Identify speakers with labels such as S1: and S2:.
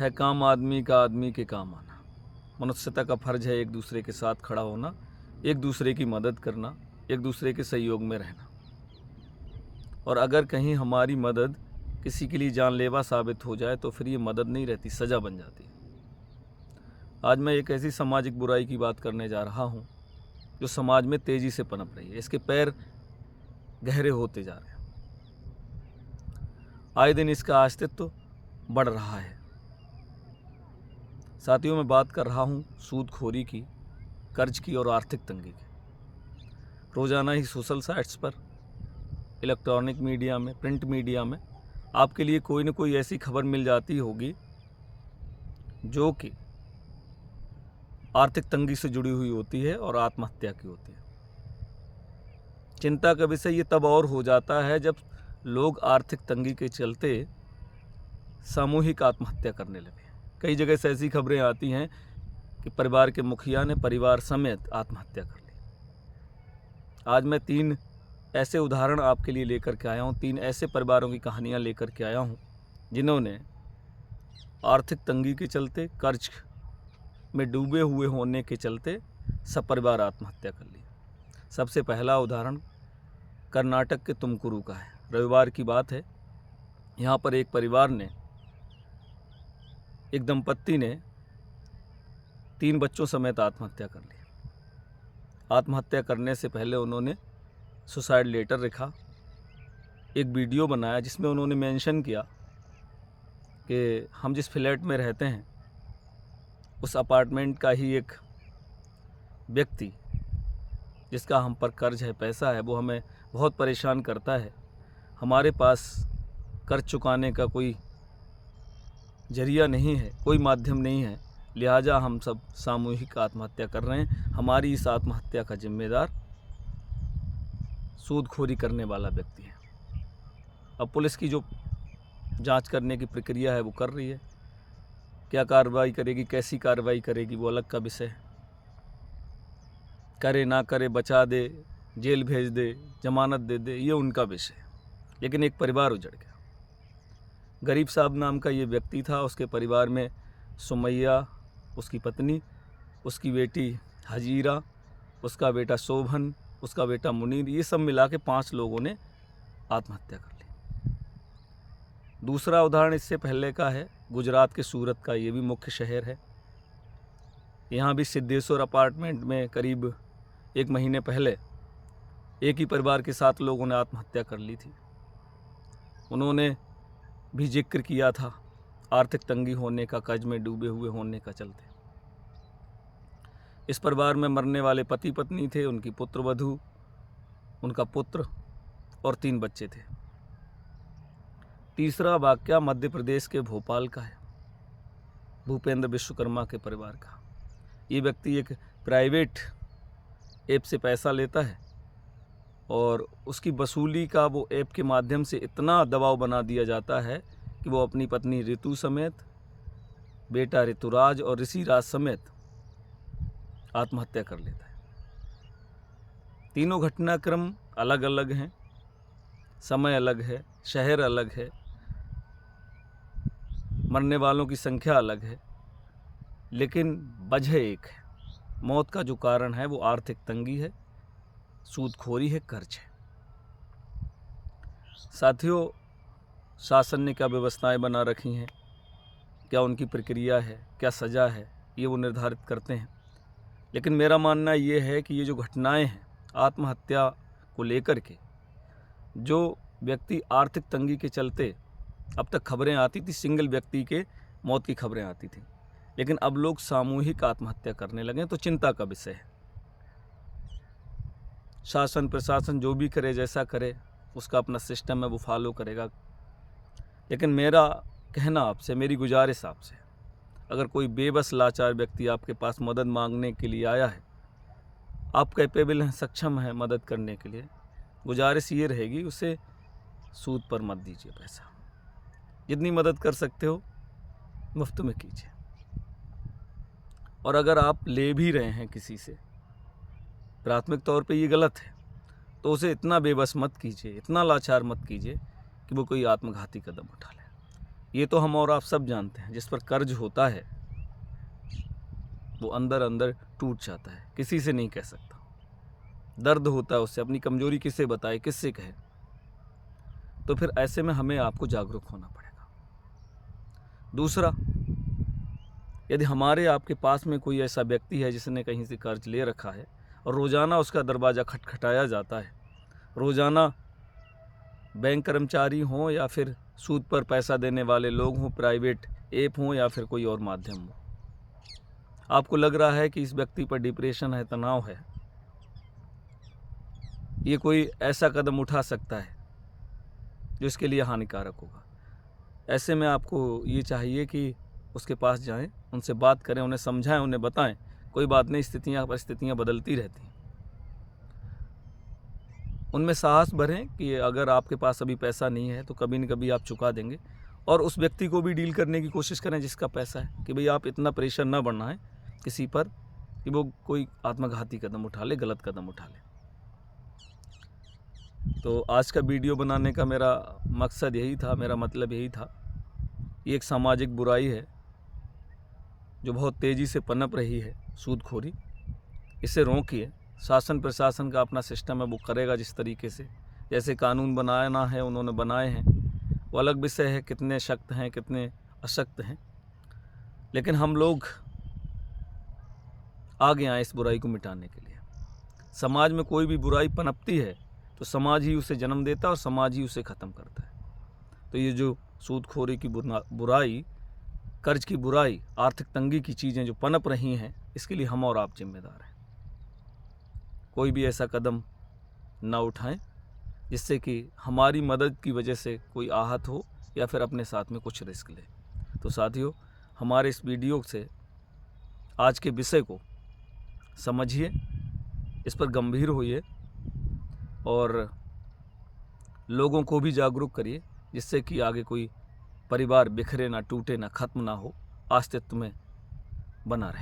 S1: है काम आदमी का आदमी के काम आना। मनुष्यता का फर्ज है एक दूसरे के साथ खड़ा होना, एक दूसरे की मदद करना, एक दूसरे के सहयोग में रहना। और अगर कहीं हमारी मदद किसी के लिए जानलेवा साबित हो जाए तो फिर ये मदद नहीं रहती, सज़ा बन जाती है। आज मैं एक ऐसी सामाजिक बुराई की बात करने जा रहा हूँ जो समाज में तेज़ी से पनप रही है। इसके पैर गहरे होते जा रहे हैं। आए दिन इसका अस्तित्व बढ़ रहा है। साथियों, मैं बात कर रहा हूँ सूदखोरी की, कर्ज की और आर्थिक तंगी की। रोज़ाना ही सोशल साइट्स पर, इलेक्ट्रॉनिक मीडिया में, प्रिंट मीडिया में आपके लिए कोई न कोई ऐसी खबर मिल जाती होगी जो कि आर्थिक तंगी से जुड़ी हुई होती है और आत्महत्या की होती है। चिंता का विषय ये तब और हो जाता है जब लोग आर्थिक तंगी के चलते सामूहिक आत्महत्या करने लगे। कई जगह से ऐसी खबरें आती हैं कि परिवार के मुखिया ने परिवार समेत आत्महत्या कर ली। आज मैं 3 ऐसे उदाहरण आपके लिए लेकर के आया हूँ, 3 ऐसे परिवारों की कहानियाँ लेकर के आया हूँ जिन्होंने आर्थिक तंगी के चलते, कर्ज में डूबे हुए होने के चलते सपरिवार आत्महत्या कर ली। सबसे पहला उदाहरण कर्नाटक के तुमकुरू का है। रविवार की बात है। यहाँ पर एक परिवार ने, एक दंपत्ति ने 3 बच्चों समेत आत्महत्या कर ली। आत्महत्या करने से पहले उन्होंने सुसाइड लेटर लिखा, एक वीडियो बनाया जिसमें उन्होंने मेंशन किया कि हम जिस फ्लैट में रहते हैं उस अपार्टमेंट का ही एक व्यक्ति जिसका हम पर कर्ज है, पैसा है, वो हमें बहुत परेशान करता है। हमारे पास कर्ज चुकाने का कोई जरिया नहीं है, कोई माध्यम नहीं है, लिहाजा हम सब सामूहिक आत्महत्या कर रहे हैं। हमारी इस आत्महत्या का जिम्मेदार सूदखोरी करने वाला व्यक्ति है। अब पुलिस की जो जांच करने की प्रक्रिया है वो कर रही है। क्या कार्रवाई करेगी, कैसी कार्रवाई करेगी, वो अलग का विषय है। करे ना करे, बचा दे, जेल भेज दे, जमानत दे दे, ये उनका विषय है। लेकिन एक परिवार उजड़ गया। गरीब साहब नाम का ये व्यक्ति था। उसके परिवार में सुमैया, उसकी पत्नी, उसकी बेटी हजीरा, उसका बेटा शोभन, उसका बेटा मुनीर, ये सब मिला के 5 लोगों ने आत्महत्या कर ली। दूसरा उदाहरण इससे पहले का है, गुजरात के सूरत का। ये भी मुख्य शहर है। यहाँ भी सिद्धेश्वर अपार्टमेंट में करीब 1 महीने पहले एक ही परिवार के 7 लोगों ने आत्महत्या कर ली थी। उन्होंने भी जिक्र किया था आर्थिक तंगी होने का, कर्ज में डूबे हुए होने का चलते। इस परिवार में मरने वाले पति पत्नी थे, उनकी पुत्रवधू, उनका पुत्र और 3 बच्चे थे। तीसरा वाकया मध्य प्रदेश के भोपाल का है, भूपेंद्र विश्वकर्मा के परिवार का। ये व्यक्ति एक प्राइवेट ऐप से पैसा लेता है और उसकी वसूली का वो ऐप के माध्यम से इतना दबाव बना दिया जाता है कि वो अपनी पत्नी ऋतु समेत, बेटा ऋतुराज और ऋषिराज समेत आत्महत्या कर लेता है। तीनों घटनाक्रम अलग अलग हैं, समय अलग है, शहर अलग है, मरने वालों की संख्या अलग है, लेकिन वजह एक है। मौत का जो कारण है वो आर्थिक तंगी है, सूदखोरी है, कर्ज है। साथियों, शासन ने क्या व्यवस्थाएं बना रखी हैं, क्या उनकी प्रक्रिया है, क्या सज़ा है, ये वो निर्धारित करते हैं। लेकिन मेरा मानना ये है कि ये जो घटनाएं हैं आत्महत्या को लेकर के, जो व्यक्ति आर्थिक तंगी के चलते, अब तक खबरें आती थी सिंगल व्यक्ति के मौत की खबरें आती थी, लेकिन अब लोग सामूहिक आत्महत्या करने लगे तो चिंता का विषय है। शासन प्रशासन जो भी करे, जैसा करे, उसका अपना सिस्टम है, वो फॉलो करेगा। लेकिन मेरा कहना आपसे, मेरी गुजारिश आपसे, अगर कोई बेबस लाचार व्यक्ति आपके पास मदद मांगने के लिए आया है, आप कैपेबल हैं, सक्षम हैं मदद करने के लिए, गुजारिश ये रहेगी उसे सूद पर मत दीजिए पैसा। जितनी मदद कर सकते हो मुफ्त में कीजिए। और अगर आप ले भी रहे हैं किसी से, प्राथमिक तौर पे ये गलत है, तो उसे इतना बेबस मत कीजिए, इतना लाचार मत कीजिए कि वो कोई आत्मघाती कदम उठा ले। ये तो हम और आप सब जानते हैं, जिस पर कर्ज होता है वो अंदर अंदर टूट जाता है, किसी से नहीं कह सकता। दर्द होता है उससे, अपनी कमजोरी किससे बताए, किससे कहे। तो फिर ऐसे में हमें आपको जागरूक होना पड़ेगा। दूसरा, यदि हमारे आपके पास में कोई ऐसा व्यक्ति है जिसने कहीं से कर्ज ले रखा है और रोज़ाना उसका दरवाज़ा खटखटाया जाता है, रोज़ाना बैंक कर्मचारी हों या फिर सूद पर पैसा देने वाले लोग हों, प्राइवेट ऐप हों या फिर कोई और माध्यम हो, आपको लग रहा है कि इस व्यक्ति पर डिप्रेशन है, तनाव है, ये कोई ऐसा कदम उठा सकता है जो इसके लिए हानिकारक होगा, ऐसे में आपको ये चाहिए कि उसके पास जाएं, उनसे बात करें, उन्हें समझाएं, उन्हें बताएं कोई बात नहीं, परिस्थितियाँ बदलती रहती हैं। उनमें साहस भरें कि अगर आपके पास अभी पैसा नहीं है तो कभी न कभी आप चुका देंगे, और उस व्यक्ति को भी डील करने की कोशिश करें जिसका पैसा है, कि भाई आप इतना प्रेशर ना बढ़ना है किसी पर कि वो कोई आत्मघाती कदम उठा ले, गलत कदम उठा ले। तो आज का वीडियो बनाने का मेरा मकसद यही था, मेरा मतलब यही था। ये एक सामाजिक बुराई है जो बहुत तेज़ी से पनप रही है, सूदखोरी। इसे रोकिए। शासन प्रशासन का अपना सिस्टम है, वो करेगा जिस तरीके से, जैसे कानून बनाना है उन्होंने बनाए हैं, वो अलग विषय है, कितने सख्त हैं कितने अशक्त हैं, लेकिन हम लोग आगे आए इस बुराई को मिटाने के लिए। समाज में कोई भी बुराई पनपती है तो समाज ही उसे जन्म देता है और समाज ही उसे ख़त्म करता है। तो ये जो सूदखोरी की बुराई, कर्ज की बुराई, आर्थिक तंगी की चीज़ें जो पनप रही हैं, इसके लिए हम और आप जिम्मेदार हैं। कोई भी ऐसा कदम ना उठाएं जिससे कि हमारी मदद की वजह से कोई आहत हो या फिर अपने साथ में कुछ रिस्क ले। तो साथियों, हमारे इस वीडियो से आज के विषय को समझिए, इस पर गंभीर होइए और लोगों को भी जागरूक करिए, जिससे कि आगे कोई परिवार बिखरे ना, टूटे ना, ख़त्म ना हो, अस्तित्व में बना रहे।